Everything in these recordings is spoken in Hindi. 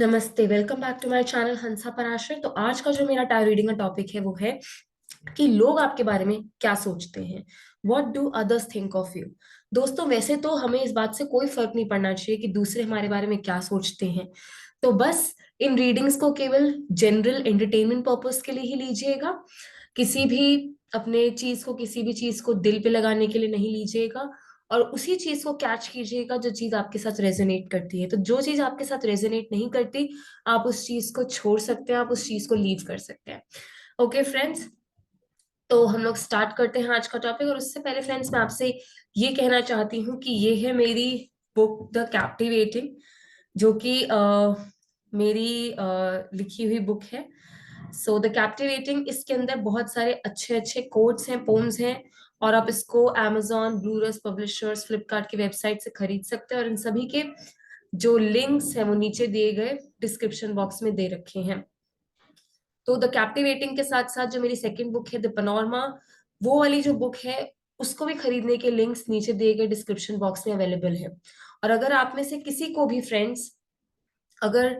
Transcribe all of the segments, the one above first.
नमस्ते, welcome back to my channel Hansa Parashar. तो आज का जो मेरा टायर रीडिंग का टॉपिक है वो है कि लोग आपके बारे में क्या सोचते हैं। What do others think of you. दोस्तों, वैसे तो हमें इस बात से कोई फर्क नहीं पड़ना चाहिए कि दूसरे हमारे बारे में क्या सोचते हैं। तो बस इन रीडिंग्स को केवल जनरल एंटरटेनमेंट पर्पस के लिए ही लीजिएगा। किसी भी अपने चीज को किसी भी चीज को दिल पे लगाने के लिए नहीं लीजिएगा। और उसी चीज को कैच कीजिएगा जो चीज आपके साथ रेजोनेट करती है। तो जो चीज आपके साथ रेजोनेट नहीं करती, आप उस चीज को छोड़ सकते हैं, आप उस चीज को लीव कर सकते हैं। ओके फ्रेंड्स, तो हम लोग स्टार्ट करते हैं आज का टॉपिक। और उससे पहले फ्रेंड्स, मैं आपसे ये कहना चाहती हूँ कि ये है मेरी बुक द कैप्टिवेटिंग, जो कि मेरी लिखी हुई बुक है। सो द कैप्टिवेटिंग, इसके अंदर बहुत सारे अच्छे अच्छे कोट्स हैं, पोम्स हैं। और आप इसको amazon, ब्लूरस पब्लिशर्स, फ्लिपकार्ट की वेबसाइट से खरीद सकते हैं। और इन सभी के जो लिंक्स हैं वो नीचे दिए गए डिस्क्रिप्शन बॉक्स में दे रखे हैं। तो द कैप्टिवेटिंग के साथ साथ जो मेरी सेकंड बुक है द पनोरमा, वो वाली जो बुक है, उसको भी खरीदने के लिंक्स नीचे दिए गए डिस्क्रिप्शन बॉक्स में अवेलेबल है। और अगर आप में से किसी को भी फ्रेंड्स, अगर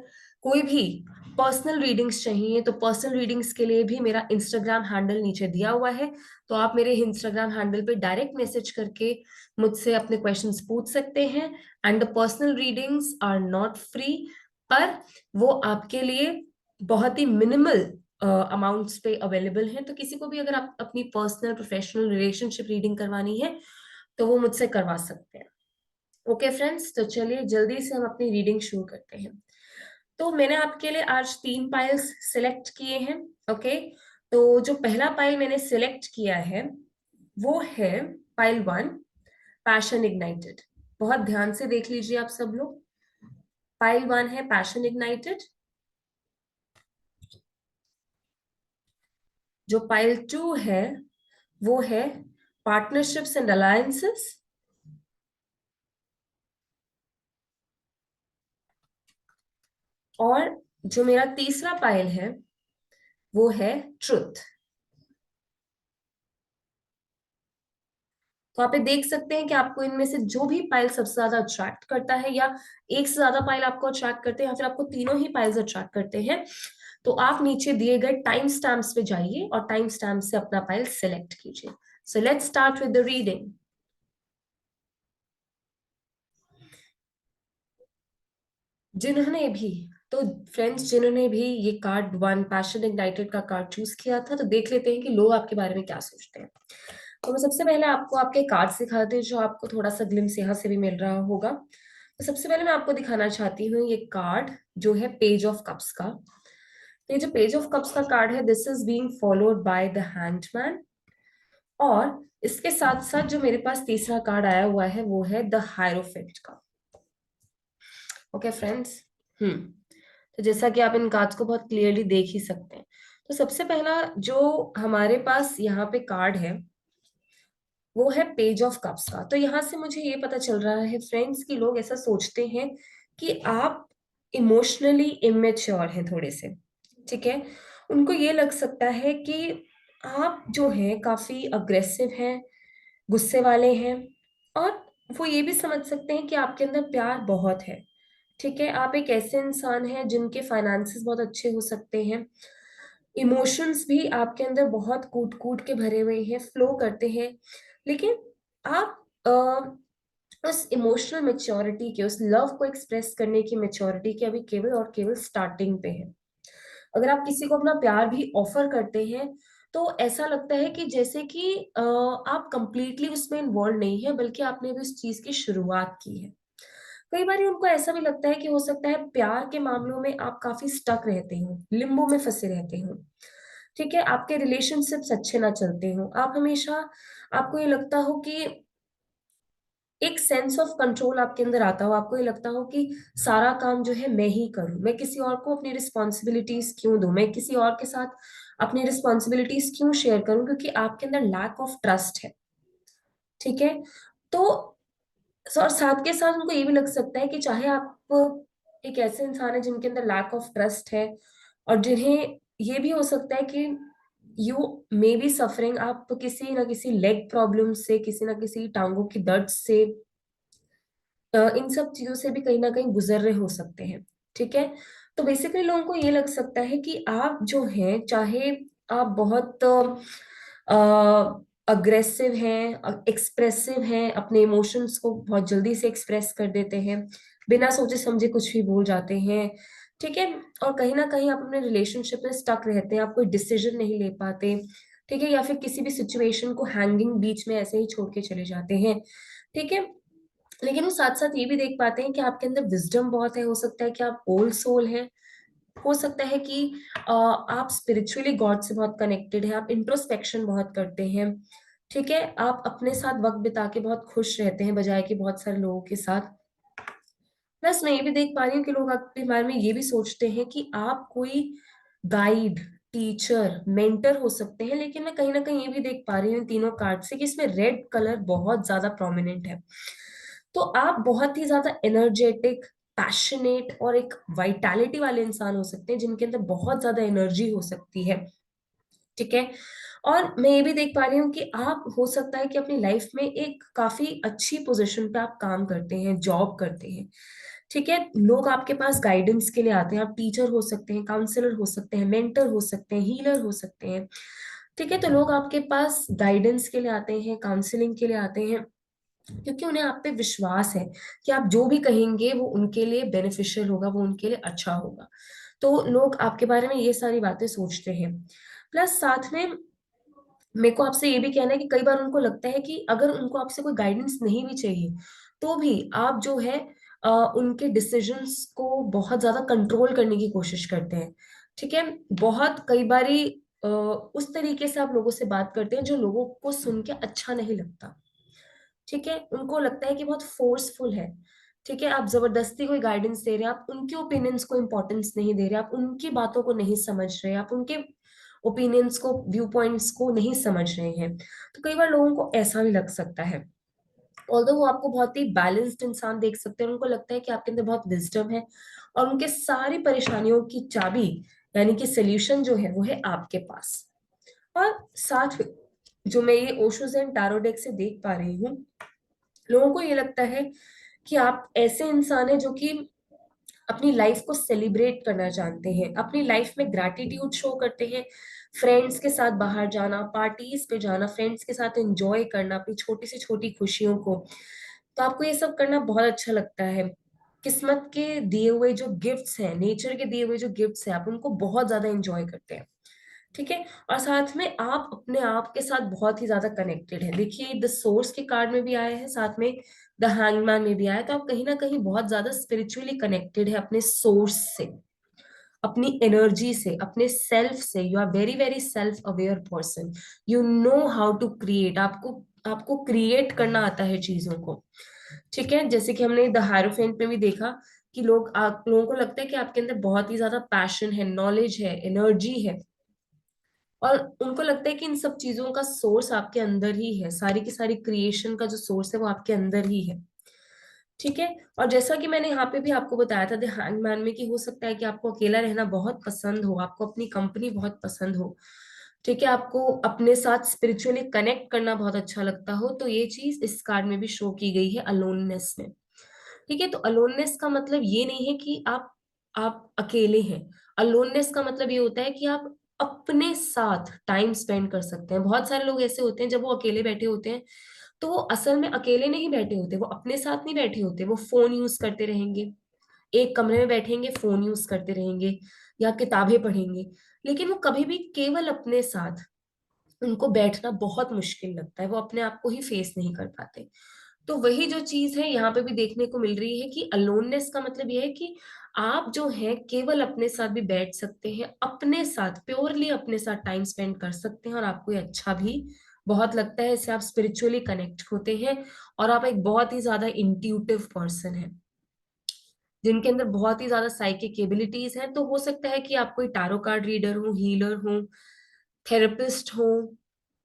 कोई भी पर्सनल रीडिंग्स चाहिए, तो पर्सनल रीडिंग्स के लिए भी मेरा इंस्टाग्राम हैंडल नीचे दिया हुआ है। तो आप मेरे इंस्टाग्राम हैंडल पे डायरेक्ट मैसेज करके मुझसे अपने क्वेश्चंस पूछ सकते हैं। And the personal readings are not free, पर वो आपके लिए बहुत ही मिनिमल अमाउंट्स पे अवेलेबल है। तो किसी को भी अगर आप अपनी पर्सनल प्रोफेशनल रिलेशनशिप रीडिंग करवानी है तो वो मुझसे करवा सकते हैं। ओके फ्रेंड्स, तो चलिए जल्दी से हम अपनी रीडिंग शुरू करते हैं। तो मैंने आपके लिए आज 3 पाइल्स सिलेक्ट किए हैं। ओके, तो जो पहला पाइल मैंने सिलेक्ट किया है वो है पाइल 1, पैशन इग्नाइटेड। बहुत ध्यान से देख लीजिए आप सब लोग। पाइल 1 है पैशन इग्नाइटेड। जो पाइल 2 है वो है पार्टनरशिप्स एंड अलायंसेस। और जो मेरा तीसरा पाइल है वो है ट्रुथ। तो आप ये देख सकते हैं कि आपको इनमें से जो भी पाइल सबसे ज्यादा अट्रैक्ट करता है, या एक से ज्यादा पाइल आपको अट्रैक्ट करते हैं, या फिर आपको तीनों ही पाइल्स अट्रैक्ट करते हैं, तो आप नीचे दिए गए टाइम स्टैम्प्स पे जाइए और टाइम स्टैम्प से अपना पाइल सेलेक्ट कीजिए। So let's start with the reading. जिन्होंने भी तो फ्रेंड्स, जिन्होंने भी ये कार्ड 1 पैशन इग्नाइटेड का कार्ड चूज किया था, तो देख लेते हैं कि लोग आपके बारे में क्या सोचते हैं। तो मैं सबसे पहले आपको आपके कार्ड दिखाते हैं, जो आपको थोड़ा सा ग्लिम्स यहाँ से भी मिल रहा होगा। तो सबसे पहले मैं आपको दिखाना चाहती हूँ ये कार्ड, जो है पेज ऑफ कप्स का। तो ये जो पेज ऑफ कप्स का कार्ड है, this is being followed by the handman. और इसके साथ साथ जो मेरे पास तीसरा कार्ड आया हुआ है वो है द हायरोफेंट का। Okay friends. तो जैसा कि आप इन कार्ड्स को बहुत क्लियरली देख ही सकते हैं। तो सबसे पहला जो हमारे पास यहाँ पे कार्ड है वो है पेज ऑफ कप्स का। तो यहाँ से मुझे ये पता चल रहा है फ्रेंड्स कि लोग ऐसा सोचते हैं कि आप इमोशनली इमेच्योर हैं थोड़े से। ठीक है, उनको ये लग सकता है कि आप जो हैं काफी अग्रेसिव हैं, गुस्से वाले हैं। और वो ये भी समझ सकते हैं कि आपके अंदर प्यार बहुत है। ठीक है, आप एक ऐसे इंसान हैं जिनके फाइनेंसेस बहुत अच्छे हो सकते हैं। इमोशंस भी आपके अंदर बहुत कूट कूट के भरे हुए हैं, फ्लो करते हैं। लेकिन आप उस इमोशनल मेच्योरिटी के, उस लव को एक्सप्रेस करने की मेच्योरिटी के अभी केवल और केवल स्टार्टिंग पे है। अगर आप किसी को अपना प्यार भी ऑफर करते हैं तो ऐसा लगता है कि जैसे कि आप कंप्लीटली उसमें इन्वॉल्व नहीं है, बल्कि आपने भी उस चीज की शुरुआत की है। कई बार उनको ऐसा भी लगता है कि हो सकता है प्यार के मामलों में आप काफी स्टक रहते हो, लिम्बो में फंसे रहते हो। ठीक है, आपके रिलेशनशिप्स अच्छे ना चलते हो, आप हमेशा, आपको ये लगता हो कि एक सेंस ऑफ कंट्रोल आपके अंदर आता हो, आपको ये लगता हो कि सारा काम जो है मैं ही करूं, मैं किसी और को अपनी रिस्पॉन्सिबिलिटीज क्यों दूं, मैं किसी और के साथ अपनी रिस्पॉन्सिबिलिटीज क्यों शेयर करूं, क्योंकि आपके अंदर लैक ऑफ ट्रस्ट है। ठीक है, तो और साथ के साथ उनको ये भी लग सकता है कि चाहे आप एक ऐसे इंसान है जिनके अंदर लैक ऑफ ट्रस्ट है, और जिन्हें ये भी हो सकता है कि यू मे बी सफरिंग, आप किसी ना किसी लेग प्रॉब्लम से, किसी ना किसी टांगों की दर्द से, इन सब चीजों से भी कहीं ना कहीं गुजर रहे हो सकते हैं। ठीक है, तो बेसिकली लोगों को ये लग सकता है कि आप जो हैं, चाहे आप बहुत अग्रेसिव हैं, एक्सप्रेसिव हैं, अपने इमोशंस को बहुत जल्दी से एक्सप्रेस कर देते हैं, बिना सोचे समझे कुछ भी बोल जाते हैं, ठीक है। और कहीं ना कहीं आप अपने रिलेशनशिप में स्टक रहते हैं, आप कोई डिसीजन नहीं ले पाते, ठीक है, या फिर किसी भी सिचुएशन को हैंगिंग बीच में ऐसे ही छोड़ के चले जाते हैं, ठीक है। लेकिन वो साथ साथ ये भी देख पाते हैं कि आपके अंदर विजडम बहुत है, हो सकता है कि आप ओल्ड सोल हैं, हो सकता है कि आप स्पिरिचुअली गॉड से बहुत कनेक्टेड हैं, आप इंट्रोस्पेक्शन बहुत करते हैं, ठीक है, आप अपने साथ वक्त बिता के बहुत खुश रहते हैं बजाय कि बहुत सारे लोगों के साथ। प्लस मैं ये भी देख पा रही हूँ कि लोग आपके बारे में ये भी सोचते हैं कि आप कोई गाइड, टीचर, मेंटर हो सकते हैं, लेकिन मैं कहीं ना कहीं ये भी देख पा रही हूँ इन तीनों कार्ड से कि इसमें रेड कलर बहुत ज्यादा प्रोमिनेंट है। तो आप बहुत ही ज्यादा एनर्जेटिक, पैशनेट और एक वाइटैलिटी वाले इंसान हो सकते हैं, जिनके अंदर बहुत ज्यादा एनर्जी हो सकती है, ठीक है। और मैं ये भी देख पा रही हूँ कि आप हो सकता है कि अपनी लाइफ में एक काफी अच्छी पोजीशन पे आप काम करते हैं, जॉब करते हैं, ठीक है। लोग आपके पास गाइडेंस के लिए आते हैं, आप टीचर हो सकते हैं, काउंसलर हो सकते हैं, मेंटर हो सकते हैं, हीलर हो सकते हैं, ठीक है। तो लोग आपके पास गाइडेंस के लिए आते हैं, काउंसलिंग के लिए आते हैं, क्योंकि उन्हें आप पे विश्वास है कि आप जो भी कहेंगे वो उनके लिए बेनिफिशियल होगा, वो उनके लिए अच्छा होगा। तो लोग आपके बारे में ये सारी बातें सोचते हैं। प्लस साथ में मेरे को आपसे ये भी कहना है कि कई बार उनको लगता है कि अगर उनको आपसे कोई गाइडेंस नहीं भी चाहिए, तो भी आप जो है उनके डिसीजंस को बहुत ज्यादा कंट्रोल करने की कोशिश करते हैं, ठीक है। बहुत कई बारी उस तरीके से आप लोगों से बात करते हैं जो लोगों को सुन के अच्छा नहीं लगता, ठीक है। उनको लगता है कि बहुत फोर्सफुल है, ठीक है, आप जबरदस्ती कोई गाइडेंस दे रहे हैं, आप उनके ओपिनियंस को इंपॉर्टेंस नहीं दे रहे, आप उनकी बातों को नहीं समझ रहे, आप उनके ओपिनियंस को, व्यू पॉइंट्स को नहीं समझ रहे हैं। तो कई बार लोगों को ऐसा भी लग सकता है, ऑल्दो वो आपको बहुत ही बैलेंस्ड इंसान देख सकते हैं, उनको लगता है कि आपके अंदर बहुत विजडम है, और उनके सारी परेशानियों की चाबी, यानी कि सोल्यूशन जो है वो है आपके पास। और साथ में जो मैं ये ओशो ज़ेन टैरो डेक से देख पा रही हूँ, लोगों को ये लगता है कि आप ऐसे इंसान हैं जो कि अपनी लाइफ को सेलिब्रेट करना जानते हैं, अपनी लाइफ में ग्रैटिट्यूड शो करते हैं, फ्रेंड्स के साथ बाहर जाना, पार्टीज पे जाना, फ्रेंड्स के साथ एंजॉय करना अपनी छोटी से छोटी खुशियों को। तो आपको ये सब करना बहुत अच्छा लगता है। किस्मत के दिए हुए जो गिफ्ट्स हैं, नेचर के दिए हुए जो गिफ्ट्स हैं, आप उनको बहुत ज्यादा एंजॉय करते हैं, ठीक है। और साथ में आप अपने आप के साथ बहुत ही ज्यादा कनेक्टेड है। देखिए द सोर्स के कार्ड में भी आया है, साथ में द हैंगमैन में भी आया है, तो आप कहीं ना कहीं बहुत ज्यादा स्पिरिचुअली कनेक्टेड है अपने सोर्स से, अपनी एनर्जी से, अपने सेल्फ से। You are very very self aware person, you know how to create, आपको आपको क्रिएट करना आता है चीजों को, ठीक है। जैसे कि हमने द हायरोफेंट में भी देखा कि लोगों को लगता है कि आपके अंदर बहुत ही ज्यादा पैशन है, नॉलेज है, एनर्जी है, और उनको लगता है कि इन सब चीजों का सोर्स आपके अंदर ही है, सारी की सारी क्रिएशन का जो सोर्स है वो आपके अंदर ही है, ठीक है। और जैसा कि मैंने यहाँ पे भी आपको बताया था द हैंगमैन में, कि हो सकता है कि आपको अकेला रहना बहुत पसंद हो, आपको अपनी कंपनी बहुत पसंद हो, ठीक है, आपको अपने साथ स्पिरिचुअली कनेक्ट करना बहुत अच्छा लगता हो, तो ये चीज इस कार्ड में भी शो की गई है अलोननेस में, ठीक है। तो अलोननेस का मतलब ये नहीं है कि आप अकेले हैं। अलोननेस का मतलब ये होता है कि आप अपने साथ टाइम स्पेंड कर सकते हैं। बहुत सारे लोग ऐसे होते हैं जब वो अकेले बैठे होते हैं, तो वो असल में अकेले नहीं बैठे होते, वो अपने साथ नहीं बैठे होते, वो फोन यूज करते रहेंगे, एक कमरे में बैठेंगे, फोन यूज करते रहेंगे या किताबें पढ़ेंगे, लेकिन वो कभी भी केवल अपने साथ, उनको बैठना बहुत मुश्किल लगता है, वो अपने आप को ही फेस नहीं कर पाते। तो वही जो चीज है यहाँ पे भी देखने को मिल रही है कि अलोननेस का मतलब ये है कि आप जो है केवल अपने साथ भी बैठ सकते हैं, अपने साथ प्योरली अपने साथ टाइम स्पेंड कर सकते हैं, और आपको ये अच्छा भी बहुत लगता है, इससे आप स्पिरिचुअली कनेक्ट होते हैं, और आप एक बहुत ही ज्यादा इंट्यूटिव पर्सन है, जिनके अंदर बहुत ही ज्यादा साइकिक एबिलिटीज हैं। तो हो सकता है कि आप कोई टारो कार्ड रीडर हो, हीलर हो, थेरेपिस्ट हो,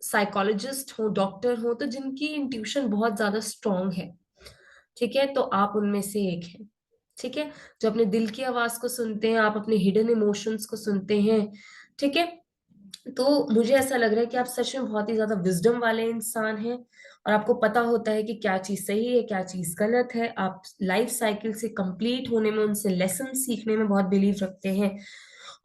साइकोलॉजिस्ट हो, डॉक्टर हो, तो जिनकी इंट्यूशन बहुत ज्यादा स्ट्रांग है, ठीक है, तो आप उनमें से एक हैं, ठीक है, जो अपने दिल की आवाज को सुनते हैं, आप अपने हिडन इमोशंस को सुनते हैं, ठीक है। तो मुझे ऐसा लग रहा है कि आप सच में बहुत ही ज्यादा विजडम वाले इंसान हैं, और आपको पता होता है कि क्या चीज सही है क्या चीज गलत है। आप लाइफ साइकिल से कंप्लीट होने में, उनसे लेसन सीखने में बहुत बिलीव रखते हैं।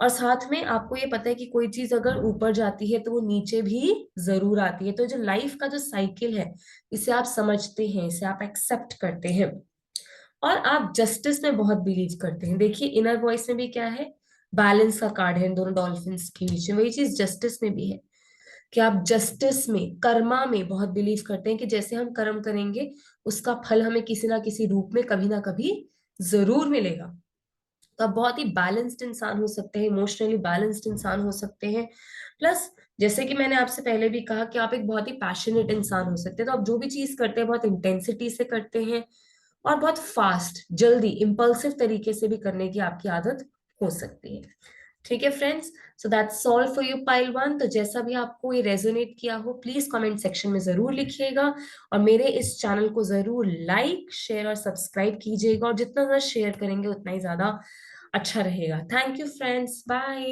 और साथ में आपको ये पता है कि कोई चीज अगर ऊपर जाती है तो वो नीचे भी जरूर आती है। तो जो लाइफ का जो साइकिल है, इसे आप समझते हैं, इसे आप एक्सेप्ट करते हैं। और आप जस्टिस में बहुत बिलीव करते हैं। देखिए इनर वॉइस में भी क्या है, बैलेंस का कार्ड है इन दोनों डॉल्फिन्स के बीच में, वही चीज जस्टिस में भी है कि आप जस्टिस में, कर्मा में बहुत बिलीव करते हैं कि जैसे हम कर्म करेंगे उसका फल हमें किसी ना किसी रूप में कभी ना कभी जरूर मिलेगा। तो आप बहुत ही बैलेंस्ड इंसान हो सकते हैं, इमोशनली बैलेंस्ड इंसान हो सकते हैं। प्लस जैसे कि मैंने आपसे पहले भी कहा कि आप एक बहुत ही पैशनेट इंसान हो सकते हैं। तो आप जो भी चीज करते हैं बहुत इंटेंसिटी से करते हैं, और बहुत फास्ट, जल्दी, इम्पल्सिव तरीके से भी करने की आपकी आदत हो सकती है। ठीक है friends, so that's all for you pile one. तो जैसा भी आपको ये रेजोनेट किया हो प्लीज कमेंट सेक्शन में जरूर लिखिएगा, और मेरे इस चैनल को जरूर लाइक, शेयर और सब्सक्राइब कीजिएगा, और जितना ज्यादा शेयर करेंगे उतना ही ज्यादा अच्छा रहेगा। Thank you friends, bye.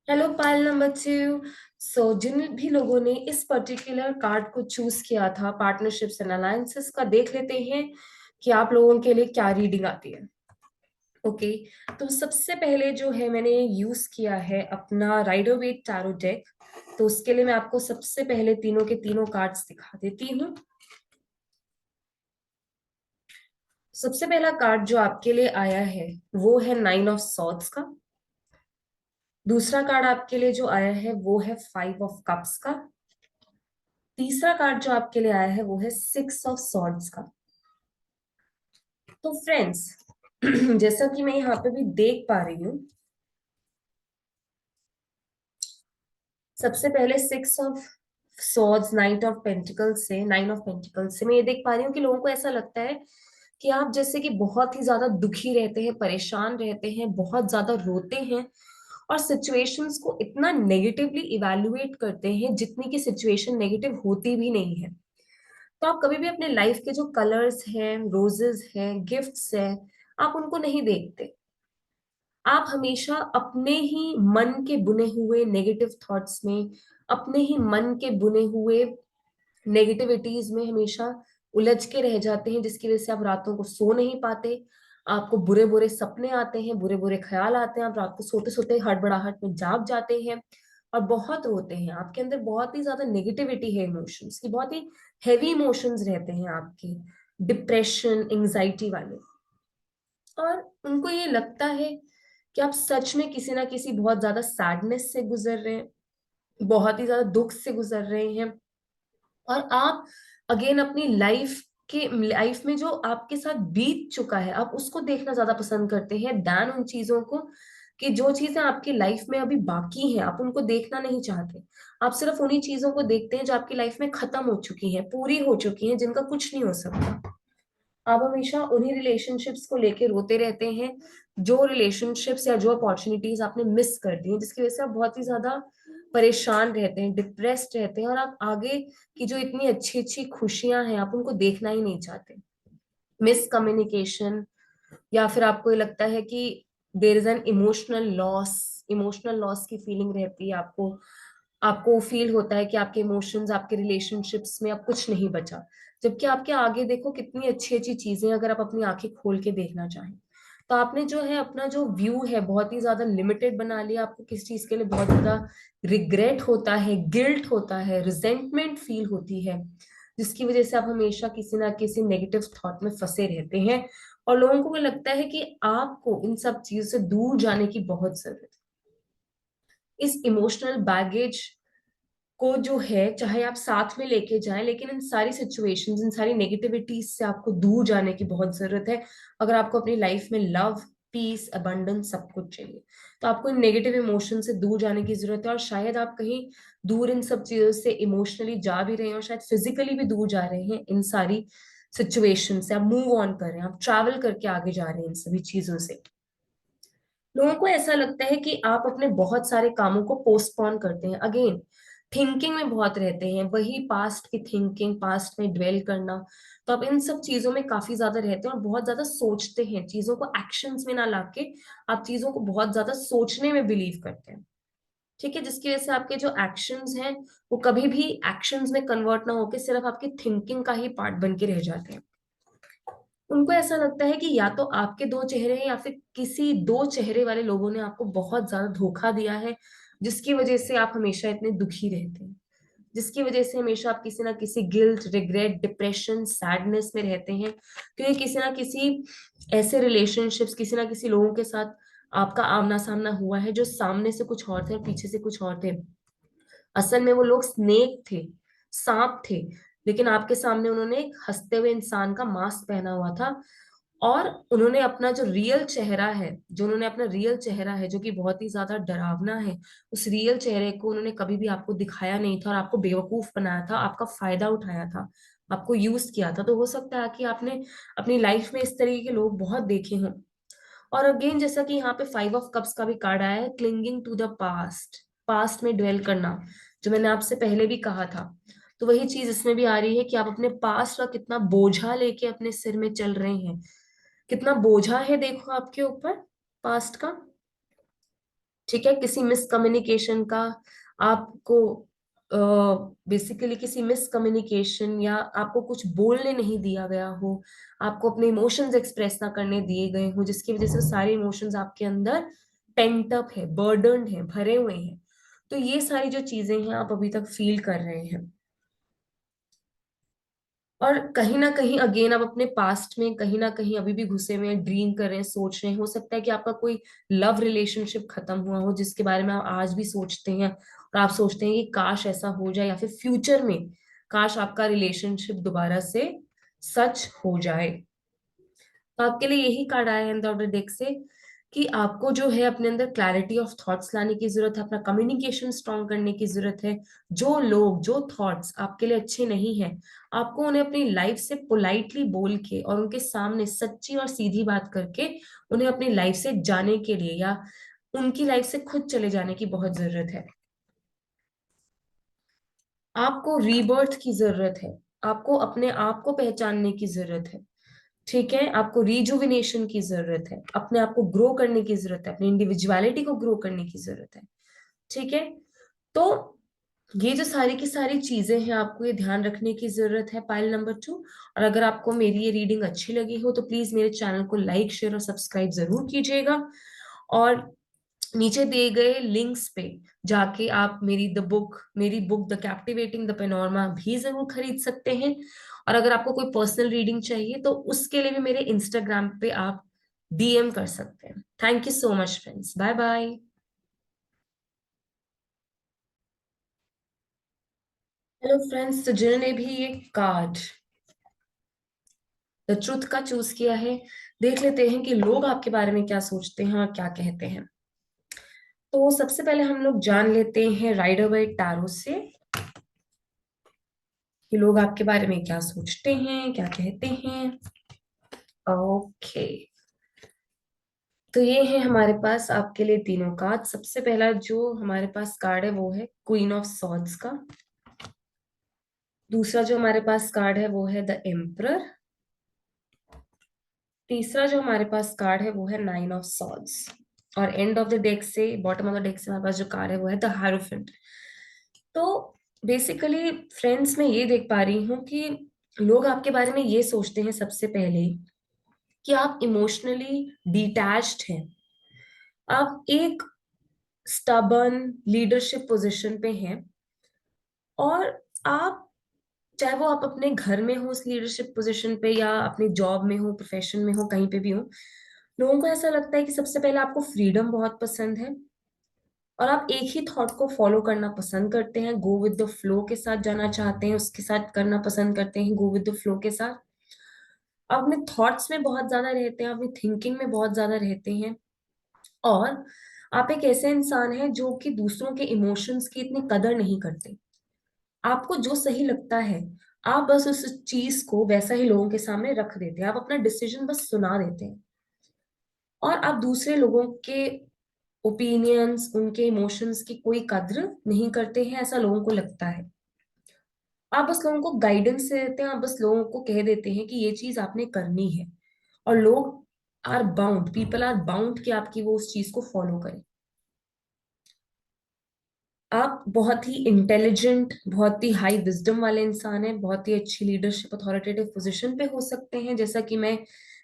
Hello pile number 2। So जिन भी लोगों ने इस पर्टिकुलर कार्ड को चूज किया था, पार्टनरशिप्स एंड अलायंसेस का, देख लेते हैं कि आप लोगों के लिए क्या रीडिंग आती है। ओके, तो सबसे पहले जो है मैंने यूज किया है अपना राइडर वेट टैरो डेक। तो उसके लिए मैं आपको सबसे पहले तीनों के तीनों कार्ड्स दिखा देती हूँ। सबसे पहला कार्ड जो आपके लिए आया है वो है 9 ऑफ सॉर्ड्स का। दूसरा कार्ड आपके लिए जो आया है वो है 5 ऑफ कप्स का। तीसरा कार्ड जो आपके लिए आया है वो है 6 ऑफ सॉर्ड्स का। तो फ्रेंड्स जैसा कि मैं यहाँ पे भी देख पा रही हूँ, सबसे पहले 6 ऑफ सॉर्ड्स, 9 ऑफ पेंटिकल्स से मैं ये देख पा रही हूँ कि लोगों को ऐसा लगता है कि आप जैसे कि बहुत ही ज्यादा दुखी रहते हैं, परेशान रहते हैं, बहुत ज्यादा रोते हैं, और सिचुएशंस को इतना नेगेटिवली इवैल्यूएट करते हैं जितनी की सिचुएशन नेगेटिव होती भी नहीं है। तो आप कभी भी अपने लाइफ के जो कलर्स हैं, रोजेस हैं, गिफ्ट्स हैं, आप उनको नहीं देखते। आप हमेशा अपने ही मन के बुने हुए नेगेटिव थॉट्स में, अपने ही मन के बुने हुए नेगेटिविटीज में हमेशा उलझ के रह जाते हैं, जिसकी वजह से आप रातों को सो नहीं पाते। आपको बुरे बुरे सपने आते हैं, बुरे बुरे ख्याल आते हैं, आप रात को सोते सोते हड़बड़ाहट में जाग जाते हैं, और बहुत रोते हैं। आपके अंदर बहुत ही ज्यादा नेगेटिविटी है, इमोशंस की, बहुत ही हैवी इमोशंस रहते हैं आपके, डिप्रेशन, एंजाइटी वाले। और उनको ये लगता है कि आप सच में किसी ना किसी बहुत ज्यादा सैडनेस से गुजर रहे हैं, बहुत ही ज्यादा दुख से गुजर रहे हैं। और आप अगेन अपनी लाइफ में जो आपके साथ बीत चुका है, आप उसको देखना ज्यादा पसंद करते हैं दैन उन चीजों को, कि जो चीजें आपकी लाइफ में अभी बाकी हैं आप उनको देखना नहीं चाहते। आप सिर्फ उन्हीं चीजों को देखते हैं जो आपकी लाइफ में खत्म हो चुकी हैं, पूरी हो चुकी हैं, जिनका कुछ नहीं हो सकता। आप हमेशा उन्हीं रिलेशनशिप्स को लेके रोते रहते हैं, जो रिलेशनशिप्स या जो अपॉर्चुनिटीज आपने मिस कर दी हैं, जिसकी वजह से आप बहुत ही ज्यादा परेशान रहते हैं, डिप्रेस्ड रहते हैं, और आप आगे की जो इतनी अच्छी अच्छी खुशियां हैं आप उनको देखना ही नहीं चाहते। मिस कम्युनिकेशन, या फिर आपको ये लगता है कि there is an emotional loss की फीलिंग रहती है आपको। आपको फील होता है कि आपके इमोशंस, आपके रिलेशनशिप्स में अब कुछ नहीं बचा, जबकि आपके आगे देखो कितनी अच्छी अच्छी चीजें, अगर आप अपनी आंखें खोल के देखना चाहें। तो आपने जो है अपना जो व्यू है बहुत ही ज्यादा लिमिटेड बना लिया। आपको किस चीज के लिए बहुत ज्यादा रिग्रेट होता है, गिल्ट होता है, रिजेंटमेंट फील होती है, जिसकी वजह से आप हमेशा किसी ना किसी नेगेटिव थॉट में फंसे रहते हैं। और लोगों को लगता है कि आपको इन सब चीजों से दूर जाने की बहुत जरूरत है। इस इमोशनल बैगेज को जो है चाहे आप साथ में लेके जाएं, लेकिन इन सारी सिचुएशंस, इन सारी नेगेटिविटीज से आपको दूर जाने की बहुत जरूरत है। अगर आपको अपनी लाइफ में लव, पीस, अबंडेंस सब कुछ चाहिए, तो आपको इन नेगेटिव इमोशन से दूर जाने की जरूरत है। और शायद आप कहीं दूर इन सब चीजों से इमोशनली जा भी रहे हैं, और शायद फिजिकली भी दूर जा रहे हैं इन सारी सिचुएशन से। आप मूव ऑन कर रहे हैं, आप ट्रैवल करके आगे जा रहे हैं इन सभी चीजों से। लोगों को ऐसा लगता है कि आप अपने बहुत सारे कामों को पोस्टपोन करते हैं। अगेन थिंकिंग में बहुत रहते हैं, वही पास्ट की थिंकिंग, पास्ट में ड्वेल करना। तो आप इन सब चीजों में काफी ज्यादा रहते हैं और बहुत ज्यादा सोचते हैं, चीजों को एक्शंस में ना लाके आप चीजों को बहुत ज्यादा सोचने में बिलीव करते हैं। ठीक है, जिसकी वजह से आपके जो एक्शंस हैं वो कभी भी एक्शंस में कन्वर्ट ना होके सिर्फ आपकी थिंकिंग का ही पार्ट बन के रह जाते हैं। उनको ऐसा लगता है कि या तो आपके दो चेहरे हैं या फिर किसी दो चेहरे वाले लोगों ने आपको बहुत ज्यादा धोखा दिया है, जिसकी वजह से आप हमेशा इतने दुखी रहते हैं, जिसकी वजह से हमेशा आप किसी ना किसी गिल्ट, रिग्रेट, डिप्रेशन, सैडनेस में रहते हैं, क्योंकि किसी ना किसी ऐसे रिलेशनशिप्स, किसी ना किसी लोगों के साथ आपका आमना सामना हुआ है जो सामने से कुछ और थे और पीछे से कुछ और थे। असल में वो लोग स्नेक थे, सांप थे, लेकिन आपके सामने उन्होंने एक हंसते हुए इंसान का मास्क पहना हुआ था। और उन्होंने अपना जो रियल चेहरा है, जो उन्होंने अपना रियल चेहरा है जो कि बहुत ही ज्यादा डरावना है, उस रियल चेहरे को उन्होंने कभी भी आपको दिखाया नहीं था और आपको बेवकूफ बनाया था, आपका फायदा उठाया था, आपको यूज किया था। तो हो सकता है कि आपने अपनी लाइफ में इस तरीके के लोग बहुत देखे हों। और अगेन, जैसा कि यहाँ पे 5 ऑफ कप्स का भी कार्ड आया है, clinging to the past, past में ड्वेल करना, जो मैंने आपसे पहले भी कहा था। तो वही चीज इसमें भी आ रही है कि आप अपने पास्ट का कितना बोझा लेके अपने सिर में चल रहे हैं, कितना बोझा है देखो आपके ऊपर पास्ट का। ठीक है, किसी मिसकम्युनिकेशन का आपको, बेसिकली किसी मिसकम्युनिकेशन या आपको कुछ बोलने नहीं दिया गया हो, आपको अपने इमोशंस एक्सप्रेस ना करने दिए गए हो, जिसकी वजह से सारे इमोशंस आपके अंदर पेंट अप है, बर्डन्ड है, भरे हुए हैं। तो ये सारी जो चीजें हैं आप अभी तक फील कर रहे हैं। और कहीं ना कहीं अगेन आप अपने पास्ट में कहीं ना कहीं अभी भी घुसे हुए हैं, ड्रीम कर रहे हैं, सोच रहे हैं। हो सकता है कि आपका कोई लव रिलेशनशिप खत्म हुआ हो जिसके बारे में आप आज भी सोचते हैं, और आप सोचते हैं कि काश ऐसा हो जाए, या फिर फ्यूचर में काश आपका रिलेशनशिप दोबारा से सच हो जाए। तो आपके लिए यही कार्ड आया है द ऑर्डर डेक से कि आपको जो है अपने अंदर क्लैरिटी ऑफ थॉट्स लाने की जरूरत है, अपना कम्युनिकेशन स्ट्रॉन्ग करने की जरूरत है। जो लोग, जो थॉट्स आपके लिए अच्छे नहीं हैं, आपको उन्हें अपनी लाइफ से पोलाइटली बोल के और उनके सामने सच्ची और सीधी बात करके उन्हें अपनी लाइफ से जाने के लिए या उनकी लाइफ से खुद चले जाने की बहुत जरूरत है। आपको रीबर्थ की जरूरत है, आपको अपने आप को पहचानने की जरूरत है। ठीक है, आपको रिजुविनेशन की जरूरत है, अपने आप को ग्रो करने की जरूरत है, अपनी इंडिविजुअलिटी को ग्रो करने की जरूरत है। ठीक है, तो ये जो सारी की सारी चीजें हैं आपको ये ध्यान रखने की जरूरत है, पाइल नंबर 2। और अगर आपको मेरी ये रीडिंग अच्छी लगी हो तो प्लीज मेरे चैनल को लाइक, शेयर और सब्सक्राइब जरूर कीजिएगा। और नीचे दिए गए लिंक्स पे जाके आप मेरी book the captivating the panorama भी जरूर खरीद सकते हैं। और अगर आपको कोई पर्सनल रीडिंग चाहिए तो उसके लिए भी मेरे इंस्टाग्राम पे आप डीएम कर सकते हैं। Thank you so much friends, bye bye. Hello friends, तो जिन्होंने भी ये कार्ड द ट्रुथ का चूज किया है, देख लेते हैं कि लोग आपके बारे में क्या सोचते हैं और क्या कहते हैं। तो सबसे पहले हम लोग जान लेते हैं राइडर वाइट टैरो से कि लोग आपके बारे में क्या सोचते हैं, क्या कहते हैं। ओके, तो ये है हमारे पास आपके लिए तीनों कार्ड। सबसे पहला जो हमारे पास कार्ड है वो है क्वीन ऑफ सॉर्ड्स का। दूसरा जो हमारे पास कार्ड है वो है द एम्परर। तीसरा जो हमारे पास कार्ड है वो है 9 ऑफ सॉर्ड्स। और एंड ऑफ द डेक से, बॉटम ऑफ द डेक से हमारे पास जो कार्ड है वो है द हायरोफेंट। तो बेसिकली फ्रेंड्स, मैं ये देख पा रही हूँ कि लोग आपके बारे में ये सोचते हैं सबसे पहले कि आप इमोशनली डिटैच्ड हैं, आप एक स्टबर्न लीडरशिप पोजीशन पे हैं, और आप, चाहे वो आप अपने घर में हो उस लीडरशिप पोजीशन पे या अपने जॉब में हो, प्रोफेशन में हो, कहीं पे भी हो, लोगों को ऐसा लगता है कि सबसे पहले आपको फ्रीडम बहुत पसंद है और आप एक ही थॉट को फॉलो करना पसंद करते हैं, गो विद द फ्लो के साथ जाना चाहते हैं, उसके साथ करना पसंद करते हैं, गो विद द फ्लो के साथ। आप अपने थॉट्स में बहुत ज्यादा रहते हैं, अपनी थिंकिंग में बहुत ज्यादा रहते हैं। और आप एक ऐसे इंसान हैं जो कि दूसरों के इमोशंस की इतनी कदर नहीं करते। आपको जो सही लगता है आप बस उस चीज को वैसा ही लोगों के सामने रख देते हैं, आप अपना डिसीजन बस सुना देते हैं। और आप दूसरे लोगों के ओपिनियंस, उनके इमोशंस की कोई कद्र नहीं करते हैं, ऐसा लोगों को लगता है। आप बस लोगों को गाइडेंस देते हैं, आप बस लोगों को कह देते हैं कि ये चीज आपने करनी है, और लोग are bound, people are bound कि आपकी वो उस चीज को फॉलो करें। आप बहुत ही इंटेलिजेंट, बहुत ही हाई विजडम वाले इंसान हैं, बहुत ही अच्छी लीडरशिप अथॉरिटेटिव पोजीशन पे हो सकते हैं, जैसा कि मैं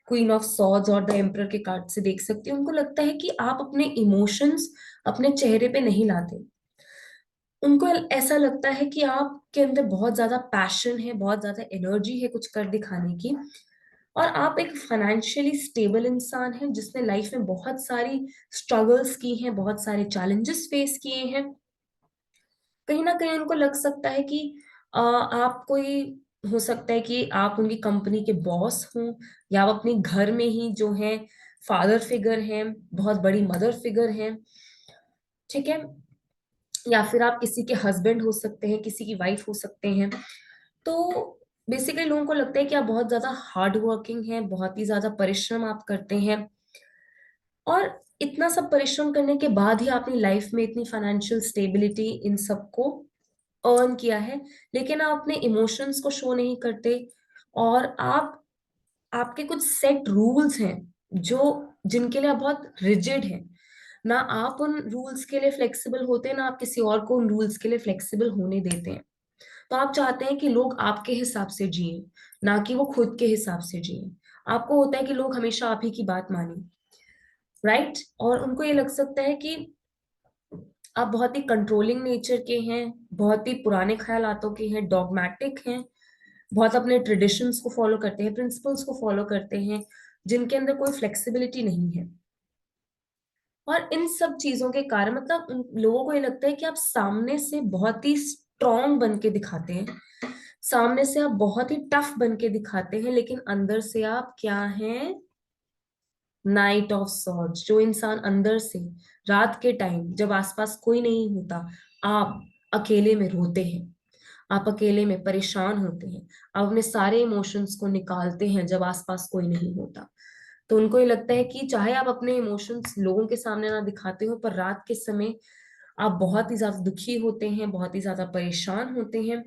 क्वीन ऑफ सॉर्ड्स और द एम्परर के कार्ड से देख सकती हूँ। उनको लगता है कि आप अपने इमोशंस अपने चेहरे पे नहीं लाते। उनको ऐसा लगता है कि आपके अंदर बहुत ज्यादा पैशन है, बहुत ज्यादा एनर्जी है कुछ कर दिखाने की, और आप एक फाइनेंशियली स्टेबल इंसान हैं जिसने लाइफ में बहुत सारी स्ट्रगल्स की हैं, बहुत सारे चैलेंजेस फेस किए हैं। कहीं ना कहीं उनको लग सकता है कि आप कोई, हो सकता है कि आप उनकी कंपनी के बॉस हों, या आप अपने घर में ही जो है फादर फिगर हैं, बहुत बड़ी मदर फिगर हैं, ठीक है, या फिर आप किसी के हस्बैंड हो सकते हैं, किसी की वाइफ हो सकते हैं। तो बेसिकली लोगों को लगता है कि आप बहुत ज्यादा हार्ड वर्किंग हैं, बहुत ही ज्यादा परिश्रम आप करते हैं, और इतना सब परिश्रम करने के बाद ही आपने लाइफ में इतनी फाइनेंशियल स्टेबिलिटी इन सबको अर्न किया है, लेकिन आप अपने इमोशंस को शो नहीं करते। और आप, आपके कुछ सेट रूल्स हैं जो, जिनके लिए आप बहुत रिजिड हैं, ना आप उन रूल्स के लिए फ्लेक्सिबल होते हैं, ना आप किसी और को उन रूल्स के लिए फ्लेक्सिबल होने देते हैं। तो आप चाहते हैं कि लोग आपके हिसाब से जिए, ना कि वो खुद के हिसाब से जिए। आपको होता है कि लोग हमेशा आप ही की बात माने, राइट? और उनको ये लग सकता है कि आप बहुत ही कंट्रोलिंग नेचर के हैं, बहुत ही पुराने ख्यालातों के हैं, डॉगमेटिक हैं, बहुत अपने ट्रेडिशंस को फॉलो करते हैं, प्रिंसिपल्स को फॉलो करते हैं, जिनके अंदर कोई फ्लेक्सिबिलिटी नहीं है। और इन सब चीजों के कारण मतलब उन लोगों को ये लगता है कि आप सामने से बहुत ही स्ट्रांग बन के दिखाते हैं, सामने से आप बहुत ही टफ बन के दिखाते हैं, लेकिन अंदर से आप क्या हैं? Night of swords. जो इंसान अंदर से रात के टाइम जब आसपास कोई नहीं होता, आप अकेले में रोते हैं, आप अकेले में परेशान होते हैं, आप अपने सारे इमोशंस को निकालते हैं जब आसपास कोई नहीं होता। तो उनको ये लगता है कि चाहे आप अपने इमोशंस लोगों के सामने ना दिखाते हो, पर रात के समय आप बहुत ही ज्यादा दुखी होते हैं, बहुत ही ज्यादा परेशान होते हैं,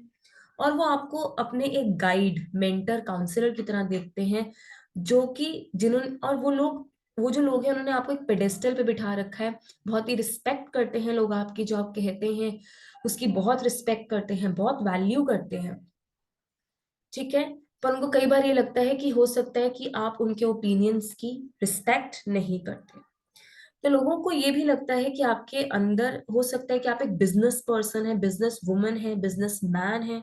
और वो आपको अपने एक गाइड, मेंटर, काउंसलर की तरह देखते हैं, जो कि जिन्होंने, और वो लोग, वो जो लोग हैं उन्होंने आपको एक पेडेस्टल पे बिठा रखा है। बहुत ही रिस्पेक्ट करते हैं लोग आपकी, जो आप कहते हैं उसकी बहुत रिस्पेक्ट करते हैं, बहुत वैल्यू करते हैं, ठीक है। पर उनको कई बार ये लगता है कि हो सकता है कि आप उनके ओपिनियंस की रिस्पेक्ट नहीं करते। तो लोगों को ये भी लगता है कि आपके अंदर हो सकता है कि आप एक बिजनेस पर्सन है, बिजनेस वुमन है, बिजनेस मैन है।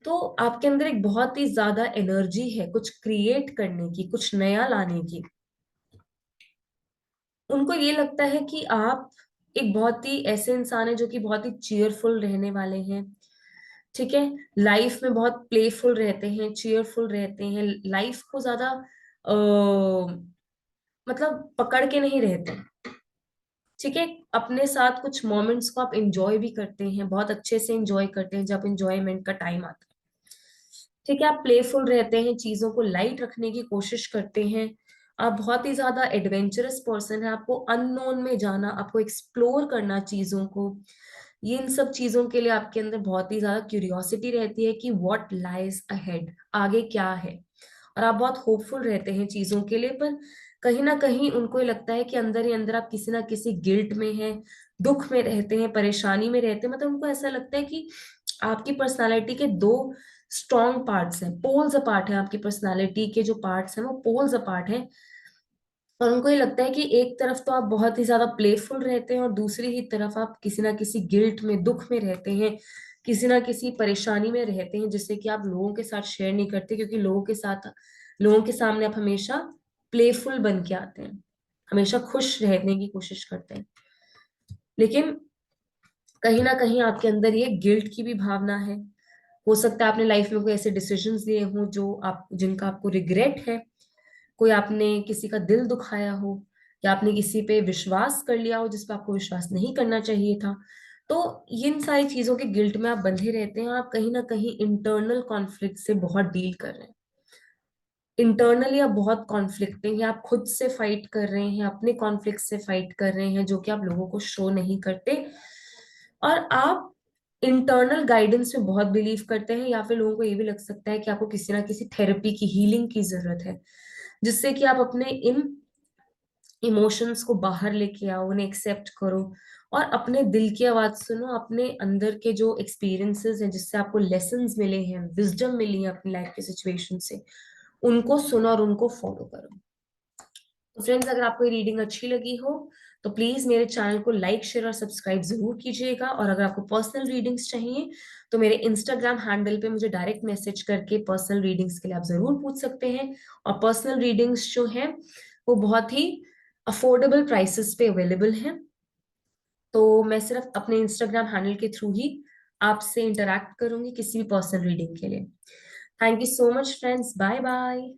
तो आपके अंदर एक बहुत ही ज्यादा एनर्जी है कुछ क्रिएट करने की, कुछ नया लाने की। उनको ये लगता है कि आप एक बहुत ही ऐसे इंसान है जो कि बहुत ही चीयरफुल रहने वाले हैं, ठीक है, लाइफ में बहुत प्लेफुल रहते हैं, चीयरफुल रहते हैं, लाइफ को ज्यादा मतलब पकड़ के नहीं रहते, ठीक है। अपने साथ कुछ मोमेंट्स को आप एंजॉय भी करते हैं, बहुत अच्छे से एंजॉय करते हैं जब एंजॉयमेंट का टाइम आता है, ठीक है। आप प्लेफुल रहते हैं, चीजों को लाइट रखने की कोशिश करते हैं, आप बहुत ही ज्यादा एडवेंचरस पर्सन है, आपको अननोन में जाना, आपको एक्सप्लोर करना चीजों को, ये इन सब चीजों के लिए आपके अंदर बहुत ही ज्यादा क्यूरियोसिटी रहती है कि व्हाट लाइज अहेड, आगे क्या है। और आप बहुत होपफुल रहते हैं चीजों के लिए, पर कहीं ना कहीं उनको ये लगता है कि अंदर ही अंदर आप किसी ना किसी गिल्ट में हैं, दुख में रहते हैं, परेशानी में रहते हैं। मतलब उनको ऐसा लगता है कि आपकी पर्सनालिटी के दो स्ट्रॉन्ग पार्ट्स हैं, पोल्स अपार्ट हैं, आपकी पर्सनालिटी के जो पार्ट्स हैं वो पोल्स अपार्ट हैं। और उनको ये लगता है कि एक तरफ तो आप बहुत ही ज्यादा प्लेफुल रहते हैं, और दूसरी ही तरफ आप किसी ना किसी गिल्ट में, दुख में रहते हैं, किसी ना किसी परेशानी में रहते हैं, जिससे कि आप लोगों के साथ शेयर नहीं करते, क्योंकि लोगों के साथ, लोगों के सामने आप हमेशा प्लेफुल बन के आते हैं, हमेशा खुश रहने की कोशिश करते हैं। लेकिन कहीं ना कहीं आपके अंदर ये गिल्ट की भी भावना है। हो सकता है आपने लाइफ में कोई ऐसे डिसीजंस लिए हों जो आप, जिनका आपको रिग्रेट है, कोई आपने किसी का दिल दुखाया हो, या आपने किसी पे विश्वास कर लिया हो जिस पे आपको विश्वास नहीं करना चाहिए था। तो इन सारी चीजों के गिल्ट में आप बंधे रहते हैं, और आप कहीं ना कहीं इंटरनल कॉन्फ्लिक्ट से बहुत डील कर रहे हैं। इंटरनली आप बहुत कॉन्फ्लिक्टिंग है, आप खुद से फाइट कर रहे हैं, अपने कॉन्फ्लिक्ट से फाइट कर रहे हैं, जो कि आप लोगों को शो नहीं करते, और आप इंटरनल गाइडेंस में बहुत बिलीव करते हैं, या फिर लोगों को ये भी लग सकता है कि आपको किसी ना किसी थेरेपी की, हीलिंग की जरूरत है, जिससे कि आप अपने इन इमोशंस को बाहर लेके आओ, उन्हें एक्सेप्ट करो, और अपने दिल की आवाज सुनो, अपने अंदर के जो एक्सपीरियंसेस हैं, जिससे आपको लेसन्स मिले हैं, विजडम मिली है अपनी लाइफ के सिचुएशन से, उनको सुनो और उनको फॉलो करो। तो फ्रेंड्स, अगर आपको ये रीडिंग अच्छी लगी हो तो प्लीज मेरे चैनल को लाइक, शेयर और सब्सक्राइब जरूर कीजिएगा। और अगर आपको पर्सनल रीडिंग्स चाहिए तो मेरे इंस्टाग्राम हैंडल पे मुझे डायरेक्ट मैसेज करके पर्सनल रीडिंग्स के लिए आप जरूर पूछ सकते हैं। और पर्सनल रीडिंग्स जो हैं वो बहुत ही अफोर्डेबल प्राइसेस पे अवेलेबल हैं। तो मैं सिर्फ अपने इंस्टाग्राम हैंडल के थ्रू ही आपसे इंटरेक्ट करूंगी किसी भी पर्सनल रीडिंग के लिए। Thank you so much friends, bye bye.